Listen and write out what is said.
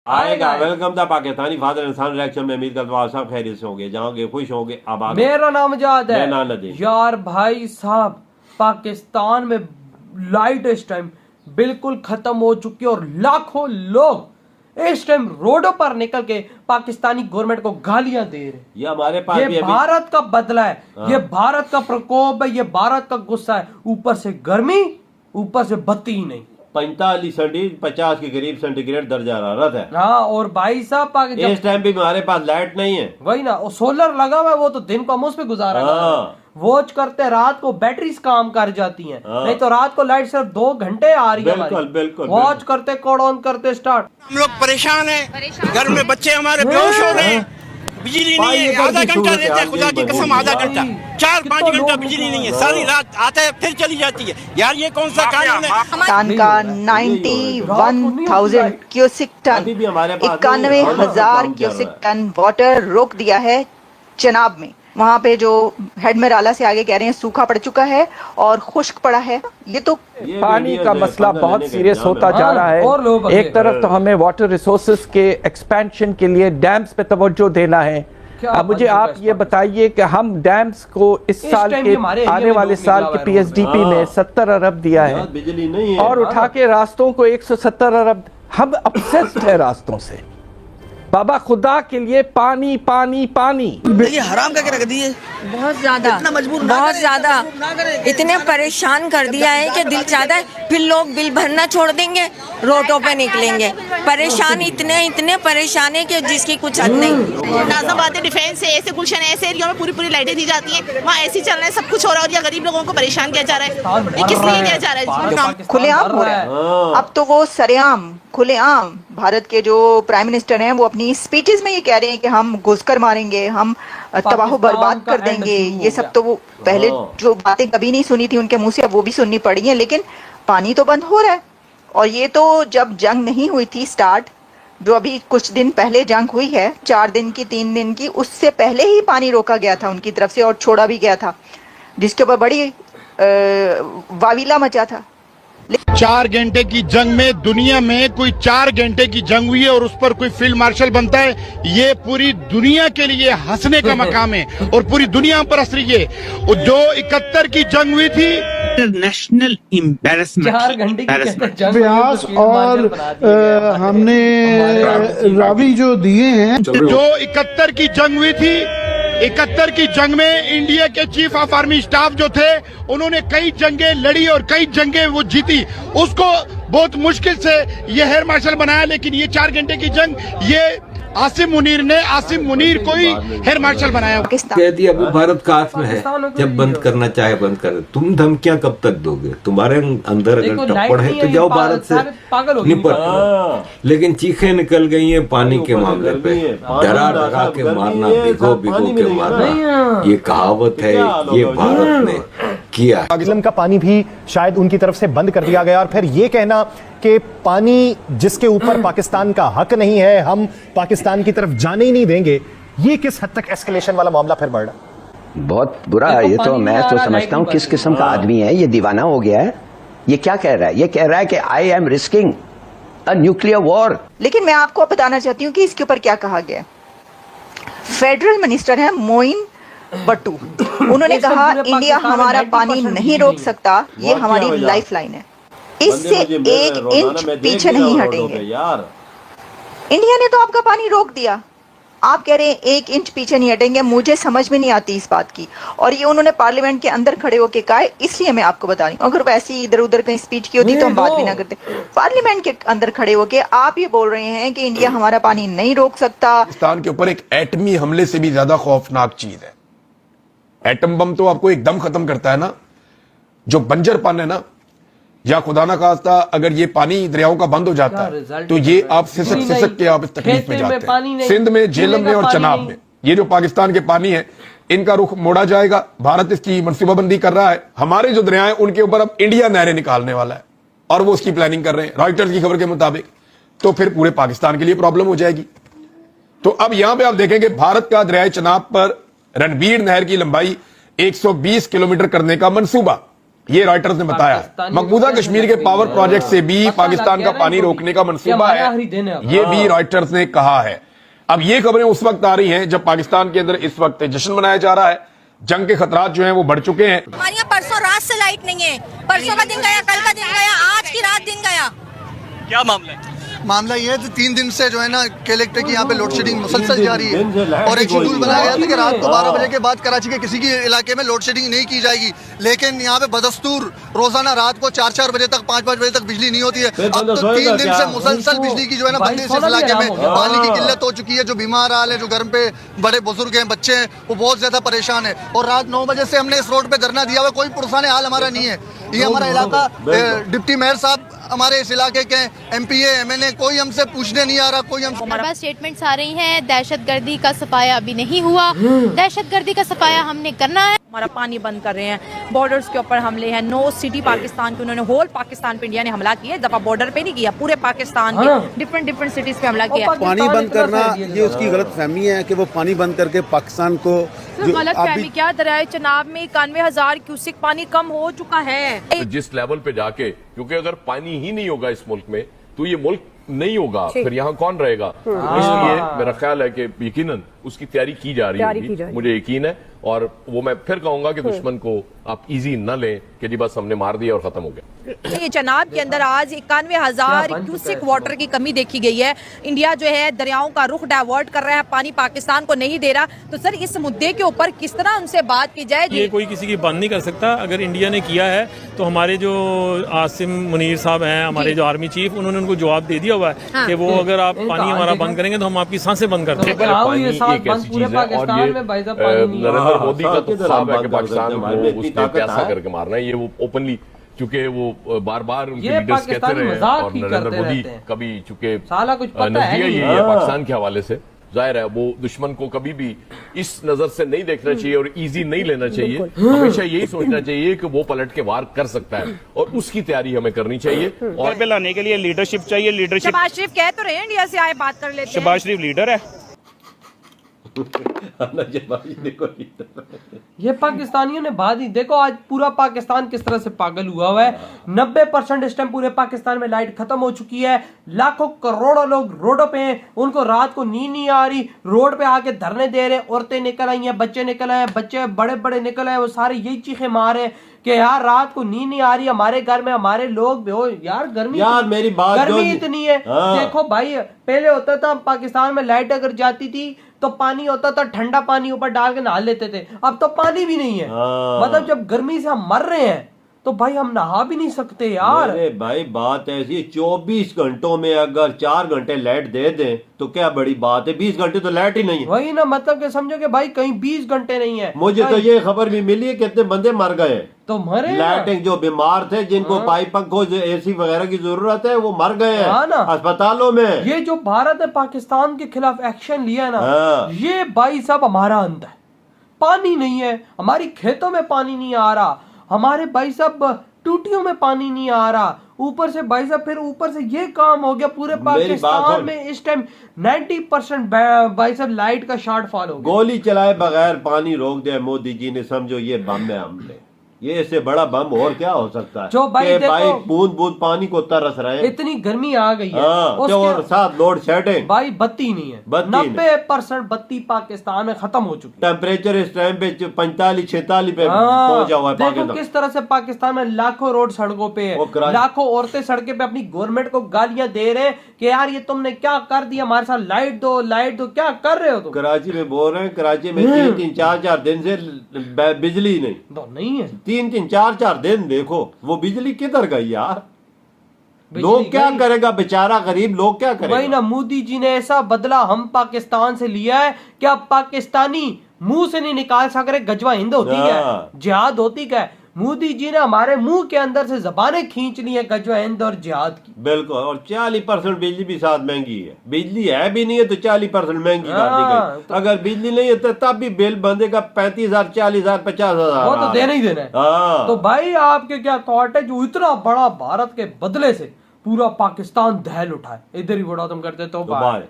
आएगा। वेलकम था पाकिस्तानी फादर इंसान रिएक्शन में। उम्मीद करता हूँ आप सब खैरियत से होंगे, जाओगे खुश होंगे, आबाद। मेरा नाम आजाद है। मेरा नाम नदीम। यार भाई साहब, पाकिस्तान में लाइट इस टाइम बिल्कुल खत्म हो चुकी है और लाखों लोग इस टाइम रोडों पर निकल के पाकिस्तानी गवर्नमेंट को गालियां दे रहे हैं। ये हमारे पास ये भारत का बदला है, ये भारत का प्रकोप है, ये भारत का गुस्सा है। ऊपर से गर्मी, ऊपर से बत्ती ही नहीं। 50 के करीब सेंटीग्रेड दर्जा हरारत है। हाँ, और भाई साहब इस टाइम भी हमारे पास लाइट नहीं है। वही ना, और सोलर लगा हुआ है, वो तो दिन को हम उस पे गुजारा कर रहे हैं। वॉच करते रात को बैटरीज काम कर जाती हैं। नहीं तो रात को लाइट सिर्फ 2 घंटे आ रही है। बिल्कुल बिल्कुल। वॉच करते, कोड ऑन करते स्टार्ट। हम लोग परेशान हैं, घर में बच्चे हमारे बेहोश हो रहे हैं, बिजली नहीं है। आधा घंटा रहता है, खुदा की कसम आधा घंटा, 4-5 घंटा बिजली नहीं है। सारी रात आता है फिर चली जाती है। यार ये कौन सा कानून है? पाकिस्तान का 91,000 cusec ton, 91,000 cusec ton water रोक दिया है चनाब में। वहाँ पे जो हेड मेराला से आगे कह रहे हैं सूखा पड़ चुका है और खुश्क पड़ा है। ये तो पानी का मसला बहुत सीरियस होता जा रहा है। एक तरफ तो हमें वाटर रिसोर्सेज के एक्सपेंशन के लिए डैम्स पे तवज्जो देना है। अब मुझे आप ये बताइए कि हम डैम्स को इस साल के आने वाले साल के पीएसडीपी ने 70 अरब दिया है बिजली नहीं है, और उठा के रास्तों को 170 अरब। हम अपसेस्ड है रास्तों से। बाबा खुदा के लिए पानी पानी पानी। ये हराम करके रख दिए, बहुत ज्यादा, बहुत ज्यादा इतने परेशान कर दिया है कि दिल चाहता है फिर लोग बिल भरना छोड़ देंगे, रोडों पे निकलेंगे। परेशान इतने परेशान है कि जिसकी कुछ हद नहीं। नाज़िमाबाद डिफेंस है, ऐसे गुलशन ऐसे एरिया में पूरी लाइटें दी जाती हैं, वहाँ ऐसी चल रहा है, सब कुछ हो रहा है। और ये गरीब लोगों को परेशान किया जा रहा है। ये किस लिए किया जा रहा है? खुलेआम हो रहा है। अब तो वो सरेआम खुलेआम भारत के जो प्राइम मिनिस्टर हैं वो अपनी स्पीचेस में ये कह रहे हैं कि हम घुसकर मारेंगे, हम तबाह बर्बाद कर देंगे। ये सब तो वो पहले जो बातें कभी नहीं सुनी थी उनके मुंह से, अब वो भी सुननी पड़ी हैं। लेकिन पानी तो बंद हो रहा है। और ये तो जब जंग नहीं हुई थी स्टार्ट, जो अभी कुछ दिन पहले जंग हुई है, 4 दिन की 3 दिन की, उससे पहले ही पानी रोका गया था उनकी तरफ से और छोड़ा भी गया था, जिसके ऊपर बड़ी वाविला मचा था। 4 घंटे की जंग में दुनिया में कोई 4 घंटे की जंग हुई है और उस पर कोई फील्ड मार्शल बनता है, ये पूरी दुनिया के लिए हंसने का मकाम है और पूरी दुनिया पर हंस रही है। जो 71 की जंग हुई थी, इंटरनेशनल एम्बैरेसमेंट, 4 घंटे की प्रयास और हमने रावी जो दिए हैं। जो 71 की जंग हुई थी, 71 की जंग में इंडिया के चीफ ऑफ आर्मी स्टाफ जो थे उन्होंने कई जंगें लड़ी और कई जंगें वो जीती। उसको बहुत मुश्किल से ये हेयर मार्शल बनाया, लेकिन ये 4 घंटे की जंग ये आसिम मुनीर को ही हेयर मार्शल बनाया। कह दिया वो भारत का हाथ में है, जब बंद करना चाहे बंद कर। तुम धमकियां कब तक दोगे? तुम्हारे अंदर अगर टप्पड़ है तो जाओ भारत से निपट। लेकिन चीखें निकल गई हैं पानी के मामले पे, डरा डरा के मारना, भिगो भिगो के मारना, ये कहावत है, ये भारत ने किया। पाकिस्तान का पानी भी शायद उनकी तरफ से बंद कर दिया गया और फिर ये कहना कि पानी जिसके ऊपर पाकिस्तान का हक नहीं है, हम पाकिस्तान की तरफ जाने ही नहीं देंगे, ये किस हद तक एस्केलेशन वाला मामला फिर बढ़ रहा? बहुत बुरा है ये तो। मैं तो समझता हूँ किस किस्म का आदमी है ये, दीवाना हो गया है। ये क्या कह रहा है? ये कह रहा है कि I am risking a nuclear war. लेकिन मैं आपको बताना चाहती हूँ कि इसके ऊपर क्या कहा गया। फेडरल मिनिस्टर है मोइन बट्टू, उन्होंने कहा इंडिया हमारा पानी नहीं रोक सकता, ये हमारी लाइफलाइन है, इससे 1 इंच पीछे नहीं हटेंगे। इंडिया ने तो आपका पानी रोक दिया, आप कह रहे हैं 1 इंच पीछे नहीं हटेंगे। मुझे समझ में नहीं आती इस बात की। और ये उन्होंने पार्लियामेंट के अंदर खड़े होकर कहा, इसलिए मैं आपको बता रही हूँ। अगर वैसी इधर उधर कहीं स्पीच की होती तो हम बात भी ना करते। पार्लियामेंट के अंदर खड़े होकर आप ये बोल रहे हैं कि इंडिया हमारा पानी नहीं रोक सकता। पाकिस्तान के ऊपर एक एटमी हमले से भी ज्यादा खौफनाक चीज है। एटम बम तो आपको एकदम खत्म करता है ना। जो बंजरपन है ना, या खुदा ना खास्ता अगर ये पानी दरियाओं का बंद हो जाता है तो ये आप सिसक के आप इस तकलीफ में जाते हैं। सिंध में, झेलम में और चनाब में ये जो पाकिस्तान के पानी है, इनका रुख मोड़ा जाएगा। भारत इसकी मनसूबाबंदी कर रहा है। हमारे जो दरिया हैं उनके ऊपर अब इंडिया नहरें निकालने वाला है और वो उसकी प्लानिंग कर रहे हैं रॉयटर्स की खबर के मुताबिक। तो फिर पूरे पाकिस्तान के लिए प्रॉब्लम हो जाएगी। तो अब यहां पर आप देखेंगे भारत का दरियाए चनाब पर रणबीर नहर की लंबाई 120 किलोमीटर करने का मंसूबा ये रॉयटर्स ने बताया। मकबूजा कश्मीर के पावर प्रोजेक्ट से भी पाकिस्तान का पानी रोकने का मंसूबा है, ये भी रॉयटर्स ने कहा है। अब ये खबरें उस वक्त आ रही हैं जब पाकिस्तान के अंदर इस वक्त जश्न मनाया जा रहा है, जंग के खतरात जो हैं वो बढ़ चुके हैं। हमारे यहाँ परसों रात से लाइट नहीं है, परसों का दिन गया, कल का दिन गया, आज की रात दिन गया। क्या मामला है? मामला ये है कि 3 दिन से जो है ना कलेक्टर की यहाँ पे लोड शेडिंग मुसलसल जारी है और एक शेड्यूल बनाया गया था कि रात को 12 बजे के बाद कराची के किसी भी इलाके में लोड शेडिंग नहीं की जाएगी, लेकिन यहाँ पे बदस्तूर रोजाना रात को 4-4 बजे तक 5-5 बजे तक बिजली नहीं होती है। अब तो 3 दिन से मुसलसल बिजली की जो है ना बंदिश इस इलाके में, पानी की किल्लत हो चुकी है। जो बीमार हाल है, जो घर पे बड़े बुजुर्ग हैं, बच्चे हैं, वो बहुत ज्यादा परेशान है। और रात 9 बजे से हमने इस रोड पे धरना दिया हुआ, कोई पुरसाने हाल हमारा नहीं है। ये हमारा इलाका, डिप्टी मेयर साहब हमारे इस इलाके के MPA MNA कोई हमसे पूछने नहीं आ रहा, कोई हम। हमारे पास स्टेटमेंट्स आ रही हैं, दहशतगर्दी का सफाया अभी नहीं हुआ, दहशतगर्दी का सफाया हमने करना है। हमारा पानी बंद कर रहे हैं, बॉर्डर्स के ऊपर हमले हैं, 9 सिटी पाकिस्तान के, उन्होंने होल पाकिस्तान पे इंडिया ने हमला किया, दफा बॉर्डर पे नहीं किया, पूरे पाकिस्तान के डिफरेंट सिटीज पे हमला किया। पानी बंद करना ये उसकी गलत फहमी है कि वो पानी बंद करके पाकिस्तान को गलत फहमी क्या, दरियाए चनाब में 91,000 क्यूसिक पानी कम हो चुका है। तो जिस लेवल पे जाके, क्योंकि अगर पानी ही नहीं होगा इस मुल्क में तो ये मुल्क नहीं होगा, फिर यहाँ कौन रहेगा। इसलिए मेरा ख्याल है कि यकीनन उसकी तैयारी की जा रही है, मुझे यकीन है। और वो मैं फिर कहूंगा कि दुश्मन को आप इजी न लें कि जी बस हमने मार दिया और खत्म हो गया। ये चनाब के अंदर आज 91,000 क्यूसिक वाटर की कमी देखी गई है। इंडिया जो है दरियाओं का रुख डाइवर्ट कर रहा है, पानी पाकिस्तान को नहीं दे रहा। तो सर इस मुद्दे के ऊपर किस तरह उनसे बात की जाए? ये कोई किसी की बंद नहीं कर सकता। अगर इंडिया ने किया है तो हमारे जो आसिम मुनीर साहब हैं, हमारे जो आर्मी चीफ, उन्होंने उनको जवाब दे दिया हुआ है कि वो अगर आप पानी हमारा बंद करेंगे तो हम आपकी सांसें बंद कर देंगे। पानी एक ऐसी चीज है और ये नरेंद्र मोदी का तो साफ है कि पाकिस्तान को उसने प्यासा करके मारना है। ये वो ओपनली, चूंकि वो बार-बार उनके लीडर्स कहते रहे और नरेंद्र मोदी कभी चूंकि नजरिया ये है पाकिस्तान के हवाले से, जाहिर है वो दुश्मन को कभी भी इस नजर से नहीं देखना चाहिए और इजी नहीं लेना चाहिए। हमेशा यही सोचना चाहिए कि वो पलट के वार कर सकता है और उसकी तैयारी हमें करनी चाहिए। और लाने के लिए लीडरशिप चाहिए। लीडरशिप शहबाज शरीफ कह तो रहे हैं इंडिया से आए, बात कर लेते हैं। शहबाज शरीफ लीडर है। ये पाकिस्तानियों ने बात ही देखो, आज पूरा पाकिस्तान किस तरह से पागल हुआ है। 90% इस टाइम पूरे पाकिस्तान में लाइट खत्म हो चुकी है, लाखों करोड़ों लोग रोडों पे हैं, उनको रात को नींद नहीं आ रही, रोड पे आके धरने दे रहे हैं। औरतें निकल आई हैं, बच्चे निकल आए, बच्चे बड़े बड़े निकल आए, वो सारे यही चीखें मार रहे हैं कि यार रात को नींद नहीं आ रही, हमारे घर में हमारे लोग हो यार गर्मी, यार मेरी बात गर्मी इतनी है। देखो भाई, पहले होता था पाकिस्तान में लाइट अगर जाती थी तो पानी होता था, ठंडा पानी ऊपर डाल के नहा लेते थे। अब तो पानी भी नहीं है। मतलब जब गर्मी से हम मर रहे हैं तो भाई हम नहा भी नहीं सकते यार। अरे भाई बात ऐसी, 24 घंटों में अगर 4 घंटे लाइट दे दें तो क्या बड़ी बात है। 20 घंटे तो लाइट ही नहीं है। वही ना, मतलब कि समझो कि भाई कहीं 20 घंटे नहीं है। मुझे तो ये खबर भी मिली है कितने बंदे मर गए तो मरे, लाइटिंग जो बीमार थे, जिनको पाइप पंखों AC वगैरह की जरूरत है, वो मर गए हैं अस्पतालों में। ये जो भारत ने पाकिस्तान के खिलाफ एक्शन लिया ना, ये भाई साहब हमारा अंत है। पानी नहीं है, हमारी खेतों में पानी नहीं आ रहा, हमारे भाई साहब टूटियों में पानी नहीं आ रहा, ऊपर से भाई साहब फिर ऊपर से ये काम हो गया पूरे पाकिस्तान में इस टाइम 90% भाई साहब लाइट का शॉर्टफॉल हो गया। गोली चलाए बगैर पानी रोक दिया मोदी जी ने, समझो ये बम है हमने। ये इससे बड़ा बम और क्या हो सकता है। जो भाई भाई बूंद बूंद पानी को तरस रहे हैं, इतनी गर्मी आ गई है और साथ लोड शेडिंग, भाई बत्ती नहीं है। 90% बत्ती पाकिस्तान में खत्म हो चुकी है। टेम्परेचर इस टाइम पे 45-46 पे पहुंचा हुआ है। देखो किस तरह से पाकिस्तान में लाखों रोड सड़कों पे है, लाखों औरतें सड़कें पे अपनी गवर्नमेंट को गालियां दे रहे हैं कि यार ये तुमने क्या कर दिया, हमारे साथ लाइट दो लाइट दो, क्या कर रहे हो तुम। कराची में बोल रहे हैं, कराची में 3-3 4-4 दिन से बिजली नहीं है। 3-3 4-4 दिन देखो वो बिजली किधर गई यार। लोग क्या करेगा, बेचारा गरीब लोग क्या करेगा। वही ना, मोदी जी ने ऐसा बदला हम पाकिस्तान से लिया है कि अब पाकिस्तानी मुंह से नहीं निकाल सक रहे गजवा हिंद होती है, जिहाद होती क्या है। मोदी जी ने हमारे मुंह के अंदर से जबानें खींच ली है गजवा हिंद और जिहाद की। बिल्कुल, और 40% बिजली भी साथ महंगी है। बिजली है भी नहीं है तो 40% महंगी कर दी गई। तो अगर बिजली नहीं है तो तब भी बिल बंदेगा 35,000 40,000 50,000, वो तो देना ही देना है। तो भाई आपके क्या थॉट है जो इतना बड़ा भारत के बदले से पूरा पाकिस्तान दहल उठाए। इधर ही बड़ा तुम करते तो बाय।